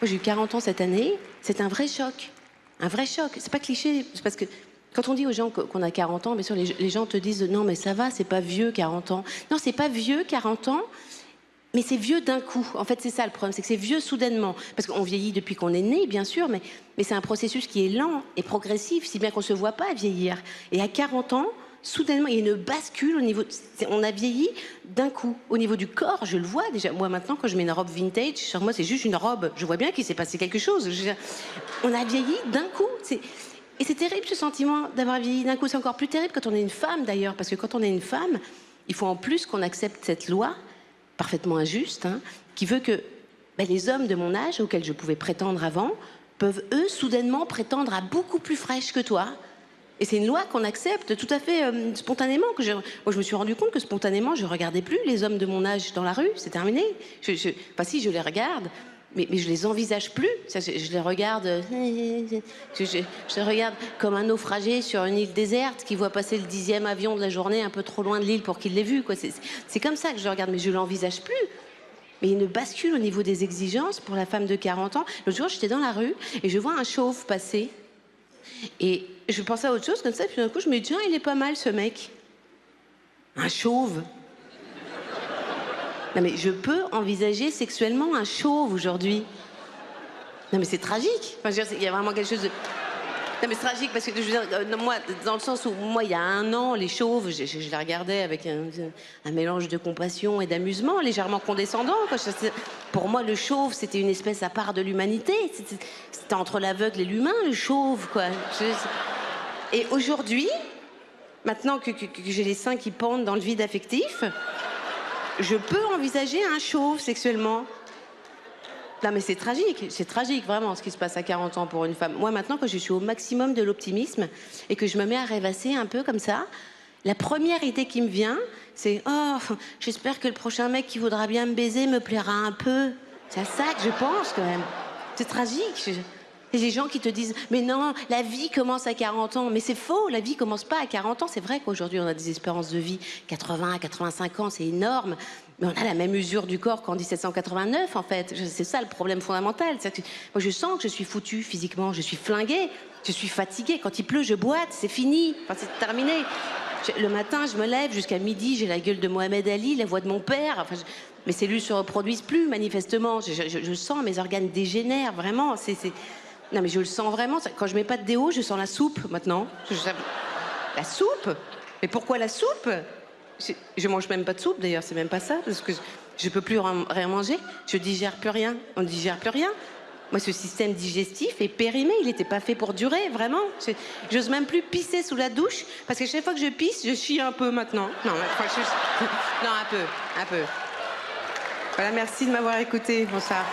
Moi, j'ai eu 40 ans cette année. C'est un vrai choc. Un vrai choc. C'est pas cliché. C'est parce que quand on dit aux gens qu'on a 40 ans, bien sûr, les gens te disent non, mais ça va, c'est pas vieux 40 ans. Non, c'est pas vieux 40 ans, mais c'est vieux d'un coup. En fait, c'est ça le problème, c'est que c'est vieux soudainement. Parce qu'on vieillit depuis qu'on est né, bien sûr, mais c'est un processus qui est lent et progressif, si bien qu'on se voit pas vieillir. Et à 40 ans, soudainement, il y a une bascule au niveau... On a vieilli d'un coup. Au niveau du corps, je le vois déjà. Moi, maintenant, quand je mets une robe vintage, sur moi, c'est juste une robe. Je vois bien qu'il s'est passé quelque chose. Je veux dire, on a vieilli d'un coup. Et c'est terrible, ce sentiment d'avoir vieilli d'un coup. C'est encore plus terrible quand on est une femme, d'ailleurs. Parce que quand on est une femme, il faut en plus qu'on accepte cette loi parfaitement injuste, hein, qui veut que les hommes de mon âge, auxquels je pouvais prétendre avant, peuvent, eux, soudainement prétendre à beaucoup plus fraîche que toi. Et c'est une loi qu'on accepte tout à fait spontanément. Moi, je me suis rendu compte que spontanément, je regardais plus les hommes de mon âge dans la rue. C'est terminé. Enfin, si, je les regarde, mais je les envisage plus. Je les regarde... Je les regarde comme un naufragé sur une île déserte qui voit passer le 10e avion de la journée un peu trop loin de l'île pour qu'il l'ait vu, quoi. C'est comme ça que je le regarde, mais je l'envisage plus. Mais il y a une bascule au niveau des exigences pour la femme de 40 ans. L'autre jour, j'étais dans la rue et je vois un chauve passer. Et je pensais à autre chose comme ça, puis d'un coup, je me dis, tiens, il est pas mal, ce mec. Un chauve. Non, mais je peux envisager sexuellement un chauve aujourd'hui. Non, mais c'est tragique. Enfin, je veux dire, il y a vraiment quelque chose de... Non, mais c'est tragique parce que, je veux dire, moi, dans le sens où, moi, il y a un an, les chauves, je les regardais avec un mélange de compassion et d'amusement, légèrement condescendant, quoi. Pour moi, le chauve, c'était une espèce à part de l'humanité. C'était entre l'aveugle et l'humain, le chauve, quoi. Et aujourd'hui, maintenant que j'ai les seins qui pendent dans le vide affectif, je peux envisager un chauve sexuellement. Non, mais c'est tragique vraiment ce qui se passe à 40 ans pour une femme. Moi maintenant, quand je suis au maximum de l'optimisme et que je me mets à rêvasser un peu comme ça, la première idée qui me vient, c'est « Oh, j'espère que le prochain mec qui voudra bien me baiser me plaira un peu ». C'est à ça que je pense quand même. C'est tragique. Et les gens qui te disent « Mais non, la vie commence à 40 ans ». Mais c'est faux, la vie commence pas à 40 ans. C'est vrai qu'aujourd'hui, on a des espérances de vie 80 à 85 ans, c'est énorme. Mais on a la même usure du corps qu'en 1789, en fait. C'est ça le problème fondamental. Moi, je sens que je suis foutue physiquement. Je suis flinguée. Je suis fatiguée. Quand il pleut, je boite. C'est fini. Enfin, c'est terminé. Le matin, je me lève. Jusqu'à midi, j'ai la gueule de Mohamed Ali, la voix de mon père. Enfin, mes cellules se reproduisent plus, manifestement. Je sens mes organes dégénèrent, vraiment. Non, mais je le sens vraiment. Quand je mets pas de déo, je sens la soupe, maintenant. La soupe? Mais pourquoi la soupe? Je mange même pas de soupe, d'ailleurs, c'est même pas ça, parce que je peux plus rien manger, je digère plus rien, on ne digère plus rien. Moi, ce système digestif est périmé, il n'était pas fait pour durer, vraiment. J'ose même plus pisser sous la douche, parce que chaque fois que je pisse, je chie un peu maintenant. Non, non, un peu. Voilà, merci de m'avoir écouté, bonsoir.